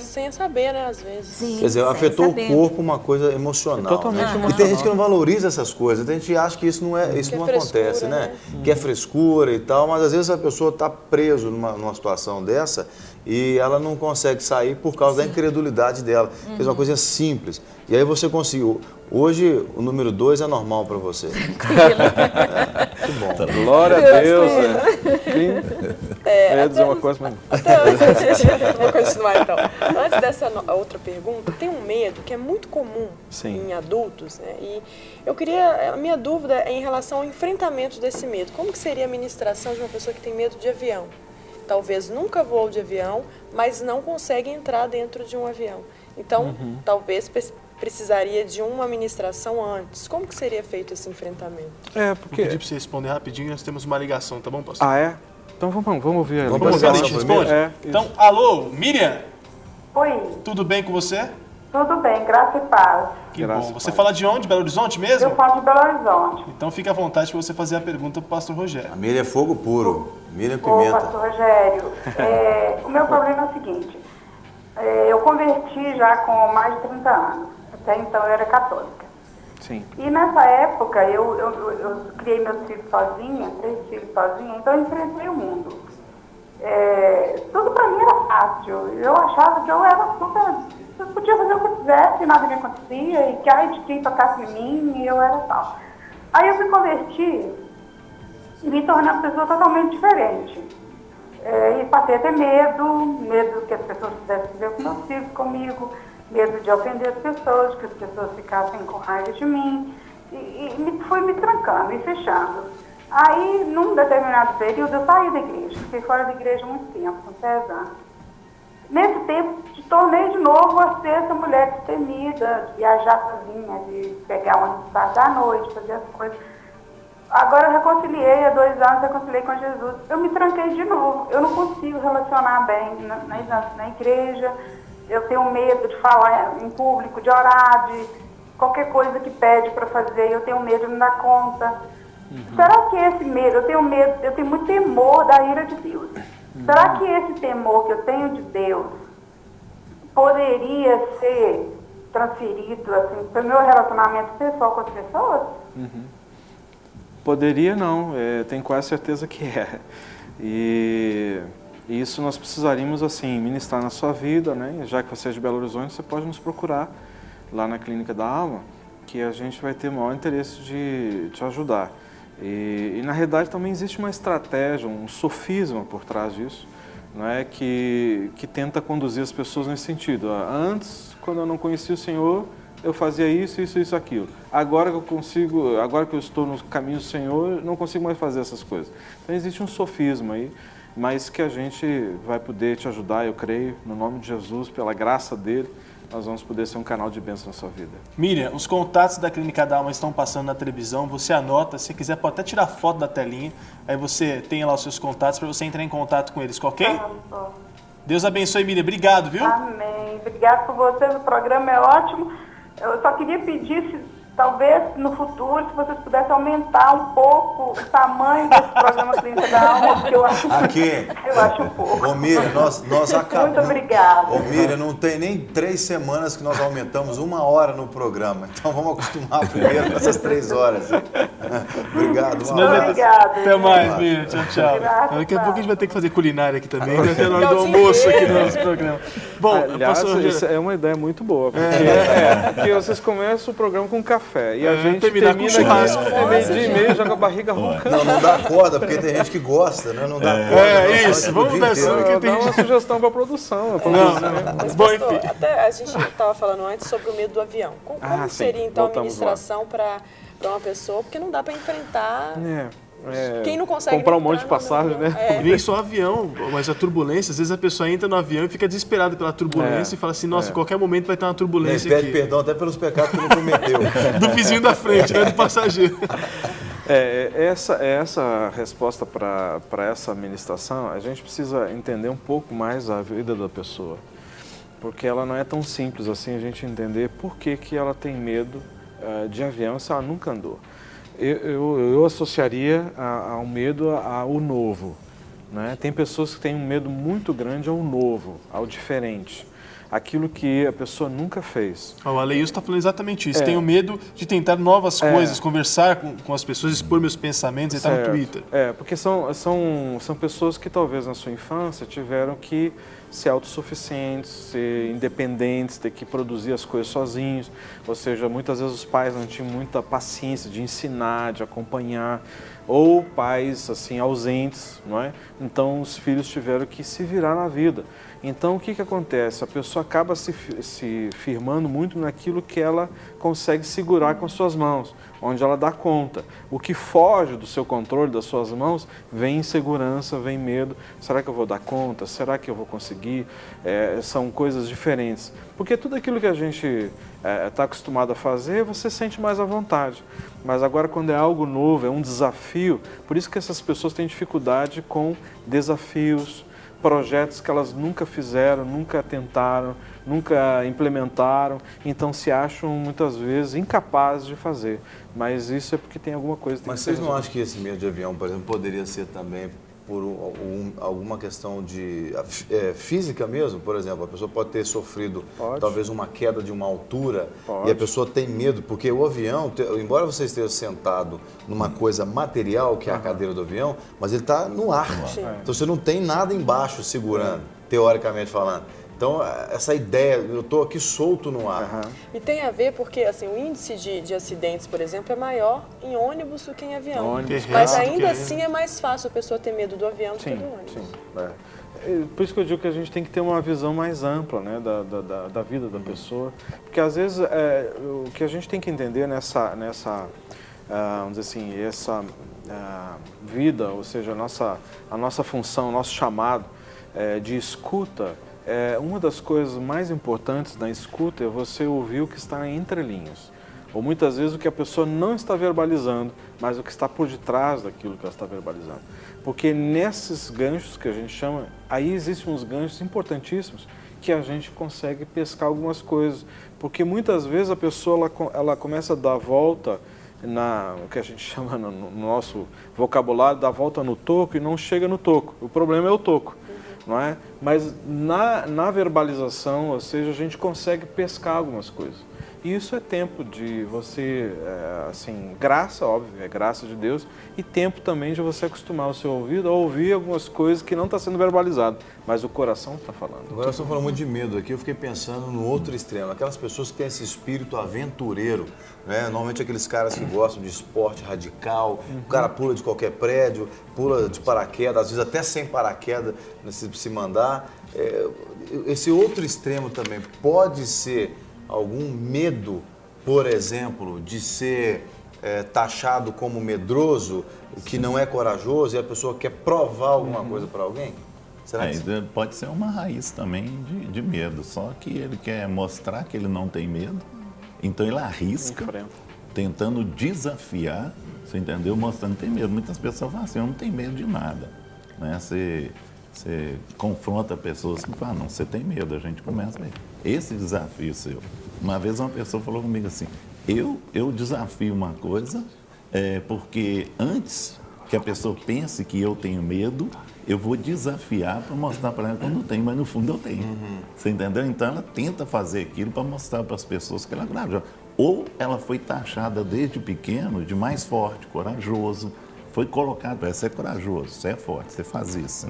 Sem saber, né, às vezes. Sim, quer dizer, afetou o corpo, uma coisa emocional. Totalmente emocional. E tem gente que não valoriza essas coisas, tem gente que acha que isso não acontece, frescura, né? Que é frescura e tal, mas às vezes a pessoa está presa numa situação dessa e ela não consegue sair por causa da incredulidade dela. Fez uma coisa simples. E aí você conseguiu. Hoje o número 2 é normal para você. Que bom. Glória a Deus. Eu ia dizer uma coisa, mas... Vou continuar então. Antes dessa outra pergunta, tem um medo que é muito comum em adultos, né? E a minha dúvida é em relação ao enfrentamento desse medo. Como que seria a ministração de uma pessoa que tem medo de avião? Talvez nunca voou de avião, mas não consegue entrar dentro de um avião. Então, talvez precisaria de uma ministração antes. Como que seria feito esse enfrentamento? Vou pedir para você responder rapidinho, nós temos uma ligação, tá bom, pastor? Ah, é? Então vamos ouvir ela. Vamos ouvir a gente responde? Então, alô, Miriam? Oi. Tudo bem com você? Tudo bem, graça e paz. Que bom. Você fala de onde? Belo Horizonte mesmo? Eu falo de Belo Horizonte. Então fica à vontade para você fazer a pergunta para o pastor Rogério. A Miriam é fogo puro. Miriam Ô, Pimenta. pastor Rogério, o meu problema é o seguinte. Eu converti já com mais de 30 anos. Até então eu era católica. Sim. E nessa época eu criei meus filhos sozinha, 3 filhos sozinha, então eu enfrentei o mundo. Tudo pra mim era fácil. Eu achava que eu era super... Eu podia fazer o que eu quisesse, nada me acontecia, e que ai de quem tocasse em mim, e eu era tal. Aí eu me converti e me tornei uma pessoa totalmente diferente. E passei a ter medo que as pessoas pudessem ver com meus filhos comigo, medo de ofender as pessoas, que as pessoas ficassem com raiva de mim, e fui me trancando e fechando. Aí, num determinado período, eu saí da igreja, fiquei fora da igreja há muito tempo, com 10 anos. Nesse tempo, tornei de novo a ser essa mulher destemida, de viajar sozinha, de pegar o ônibus tarde à noite, fazer as coisas. Agora eu reconciliei, há 2 anos reconciliei com Jesus. Eu me tranquei de novo, eu não consigo relacionar bem na igreja, eu tenho medo de falar em público, de orar, de qualquer coisa que pede para fazer, eu tenho medo de não dar conta. Será que esse medo, eu tenho muito temor da ira de Deus. Será que esse temor que eu tenho de Deus poderia ser transferido assim, para o meu relacionamento pessoal com as pessoas? Poderia não, tenho quase certeza que é. E isso nós precisaríamos assim ministrar na sua vida, né? Já que você é de Belo Horizonte, você pode nos procurar lá na Clínica da Alma, que a gente vai ter o maior interesse de te ajudar. E na realidade também existe uma estratégia, um sofisma por trás disso, não é? que tenta conduzir as pessoas nesse sentido. Antes, quando eu não conhecia o Senhor, eu fazia isso, aquilo. Agora que eu estou no caminho do Senhor, não consigo mais fazer essas coisas. Então existe um sofisma aí, mas que a gente vai poder te ajudar, eu creio, no nome de Jesus, pela graça dele, nós vamos poder ser um canal de bênção na sua vida. Miriam, os contatos da Clínica da Alma estão passando na televisão, você anota, se quiser pode até tirar foto da telinha, aí você tem lá os seus contatos para você entrar em contato com eles, ok? Deus abençoe, Miriam, obrigado, viu? Amém, obrigado por vocês, o programa é ótimo. Eu só queria pedir, talvez no futuro, se vocês pudessem aumentar um pouco o tamanho desse programa Clínica da Alma, porque eu acho, eu acho um pouco. Ô Miriam, nós acabamos... Muito obrigada. Ô Miriam, não tem nem 3 semanas que nós aumentamos 1 hora no programa. Então vamos acostumar primeiro com essas 3 horas. Obrigado. Obrigada. Até mais, Miriam. Tchau, tchau. Daqui a pouco a gente vai ter que fazer culinária aqui também. Vai ter hora do almoço aqui no nosso programa. Bom, aliás, isso é uma ideia muito boa. Porque vocês começam o programa com café e a gente termina com churrasco. Meio-dia e meio, já com a barriga roncando. Não dá corda, porque tem gente que gosta, né? Não dá corda. Isso, vamos dar uma sugestão para a produção. Mas, pastor, até a gente estava falando antes sobre o medo do avião. Como seria, então, a ministração para uma pessoa? Porque não dá para enfrentar... Quem não consegue comprar um monte de passagem, né? Nem só avião, mas a turbulência. Às vezes a pessoa entra no avião e fica desesperada pela turbulência e fala assim, nossa, em qualquer momento vai ter uma turbulência aqui. Pede perdão até pelos pecados que não cometeu. Do vizinho da frente, né? Do passageiro. Essa resposta para essa ministração, a gente precisa entender um pouco mais a vida da pessoa. Porque ela não é tão simples assim a gente entender por que ela tem medo de avião se ela nunca andou. Eu associaria ao medo ao novo, né? Tem pessoas que têm um medo muito grande ao novo, ao diferente. Aquilo que a pessoa nunca fez. O Aleilson está falando exatamente isso. Tenho medo de tentar novas coisas, conversar com as pessoas, expor meus pensamentos, entrar no Twitter. Porque são pessoas que talvez na sua infância tiveram que ser autossuficientes, ser independentes, ter que produzir as coisas sozinhos. Ou seja, muitas vezes os pais não tinham muita paciência de ensinar, de acompanhar, ou pais assim ausentes, não é? Então os filhos tiveram que se virar na vida. Então o que acontece? A pessoa acaba se firmando muito naquilo que ela consegue segurar com as suas mãos, onde ela dá conta. O que foge do seu controle, das suas mãos, vem insegurança, vem medo. Será que eu vou dar conta? Será que eu vou conseguir? São coisas diferentes. Porque tudo aquilo que a gente está acostumado a fazer, você sente mais à vontade. Mas agora quando é algo novo, é um desafio, por isso que essas pessoas têm dificuldade com desafios, projetos que elas nunca fizeram, nunca tentaram, nunca implementaram, então se acham muitas vezes incapazes de fazer. Mas isso é porque tem alguma coisa... Mas vocês não acham que esse medo de avião, por exemplo, poderia ser também por alguma questão de física mesmo? Por exemplo, a pessoa pode ter sofrido talvez uma queda de uma altura e a pessoa tem medo, porque o avião, embora você esteja sentado numa coisa material, que é a cadeira do avião, mas ele está no ar. Então você não tem nada embaixo segurando, teoricamente falando. Então, essa ideia, eu estou aqui solto no ar. E tem a ver porque assim, o índice de acidentes, por exemplo, é maior em ônibus do que em avião. Mas ainda assim é mais fácil a pessoa ter medo do avião do que do ônibus. Por isso que eu digo que a gente tem que ter uma visão mais ampla, né, da vida da pessoa. Porque às vezes o que a gente tem que entender nessa vamos dizer assim, essa vida, ou seja, a nossa função, o nosso chamado de escuta, uma das coisas mais importantes da escuta é você ouvir o que está entre linhas. Ou muitas vezes o que a pessoa não está verbalizando, mas o que está por detrás daquilo que ela está verbalizando. Porque nesses ganchos que a gente chama, aí existem uns ganchos importantíssimos que a gente consegue pescar algumas coisas. Porque muitas vezes a pessoa ela começa a dar volta, o que a gente chama no nosso vocabulário, dar volta no toco e não chega no toco. O problema é o toco. Não é? Mas na verbalização, ou seja, a gente consegue pescar algumas coisas. E isso é tempo de você, assim, graça, óbvio, é graça de Deus, e tempo também de você acostumar o seu ouvido a ouvir algumas coisas que não está sendo verbalizado, mas o coração está falando. Agora, você falou muito de medo aqui, eu fiquei pensando no outro extremo, aquelas pessoas que têm esse espírito aventureiro, né? Normalmente aqueles caras que gostam de esporte radical, o cara pula de qualquer prédio, pula de paraquedas, às vezes até sem paraquedas, se mandar. Esse outro extremo também pode ser algum medo, por exemplo, de ser taxado como medroso, que não é corajoso e a pessoa quer provar alguma coisa para alguém? Será que pode ser uma raiz também de medo, só que ele quer mostrar que ele não tem medo, então ele arrisca, tentando desafiar, você entendeu? Mostrando que tem medo. Muitas pessoas falam assim, eu não tenho medo de nada, né? Você confronta pessoas que falam, não, você tem medo, a gente começa a ver. Esse desafio seu. Uma vez uma pessoa falou comigo assim, eu desafio uma coisa, porque antes que a pessoa pense que eu tenho medo, eu vou desafiar para mostrar para ela que eu não tenho, mas no fundo eu tenho. Você entendeu? Então ela tenta fazer aquilo para mostrar para as pessoas que ela é corajosa. Ou ela foi taxada desde pequeno de mais forte, corajoso, foi colocado para você é corajoso, você é forte, você faz isso.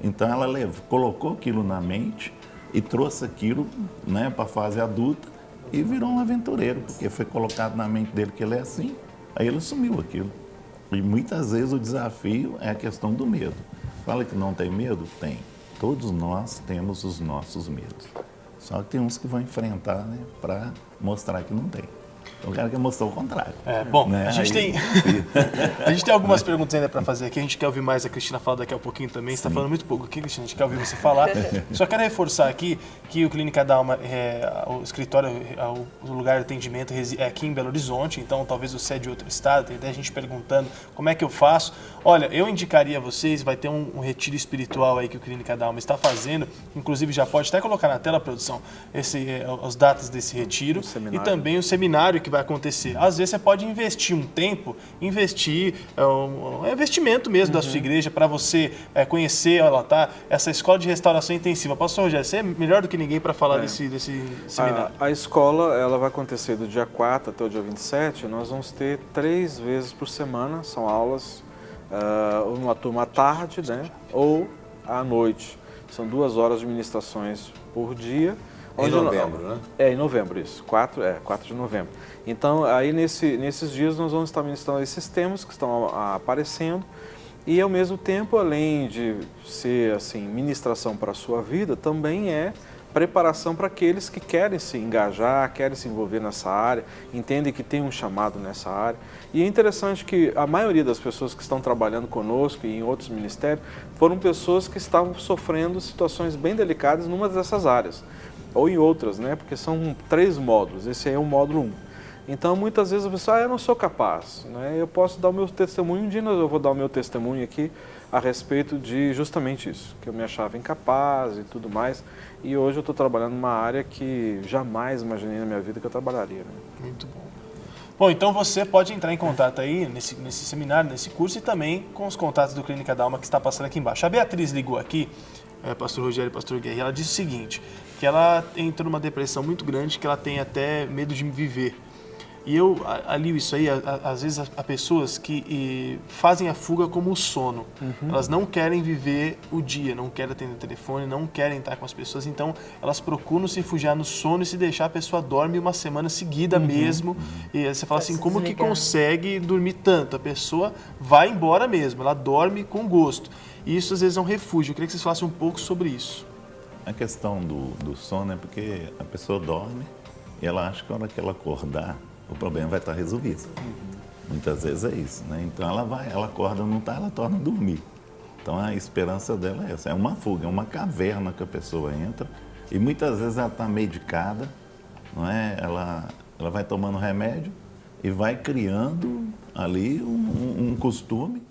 Então ela colocou aquilo na mente e trouxe aquilo, né, para a fase adulta e virou um aventureiro, porque foi colocado na mente dele que ele é assim, aí ele assumiu aquilo. E muitas vezes o desafio é a questão do medo. Fala que não tem medo? Tem. Todos nós temos os nossos medos. Só que tem uns que vão enfrentar, né, para mostrar que não tem. Então o cara quer mostrar o contrário. Bom, né? a gente tem algumas perguntas ainda para fazer aqui. A gente quer ouvir mais a Cristina falar daqui a pouquinho também. Você está falando muito pouco aqui, Cristina. A gente quer ouvir você falar. Só quero reforçar aqui que o Clínica Dalma, o escritório, o lugar de atendimento é aqui em Belo Horizonte. Então talvez você é de outro estado. Tem até a gente perguntando como é que eu faço. Olha, eu indicaria a vocês, vai ter um retiro espiritual aí que o Clínica Dalma está fazendo. Inclusive já pode até colocar na tela, produção, as datas desse retiro. E também o seminário sabe o que vai acontecer. Às vezes você pode investir um tempo, é um investimento mesmo da sua igreja para você conhecer, olha lá, tá? Essa escola de restauração intensiva. Pastor Rogério, você é melhor do que ninguém para falar desse seminário. A escola ela vai acontecer do dia 4 até o dia 27. Nós vamos ter 3 vezes por semana, são aulas, uma turma à tarde, né? Ou à noite. São 2 horas de ministrações por dia. Em novembro, né? Em novembro, isso. 4 de novembro. Então, aí nesses dias nós vamos estar ministrando esses temas que estão aparecendo e, ao mesmo tempo, além de ser, assim, ministração para a sua vida, também é preparação para aqueles que querem se engajar, querem se envolver nessa área, entendem que tem um chamado nessa área. E é interessante que a maioria das pessoas que estão trabalhando conosco e em outros ministérios foram pessoas que estavam sofrendo situações bem delicadas numa dessas áreas. Ou em outras, né? Porque são 3 módulos, esse aí é o módulo 1. Então, muitas vezes a pessoa, eu não sou capaz, né? Eu posso dar o meu testemunho, um dia eu vou dar o meu testemunho aqui a respeito de justamente isso, que eu me achava incapaz e tudo mais, e hoje eu estou trabalhando numa área que jamais imaginei na minha vida que eu trabalharia. Né? Muito bom. Bom, então você pode entrar em contato aí nesse seminário, nesse curso e também com os contatos do Clínica da Alma que está passando aqui embaixo. A Beatriz ligou aqui, pastor Rogério e pastor Guerreiro, ela disse o seguinte, que ela entrou numa depressão muito grande, que ela tem até medo de viver. E eu alio isso aí, às vezes, a pessoas que fazem a fuga como o sono. Elas não querem viver o dia, não querem atender o telefone, não querem estar com as pessoas, então elas procuram se refugiar no sono e se deixar a pessoa dorme uma semana seguida mesmo. E você fala assim, como que consegue dormir tanto? A pessoa vai embora mesmo, ela dorme com gosto. E isso às vezes é um refúgio. Eu queria que vocês falassem um pouco sobre isso. A questão do sono é porque a pessoa dorme e ela acha que a hora que ela acordar, o problema vai estar resolvido. Muitas vezes é isso, né? Então ela acorda, não está, ela torna a dormir. Então a esperança dela é essa, é uma fuga, é uma caverna que a pessoa entra e muitas vezes ela está medicada, não é? Ela vai tomando remédio e vai criando ali um costume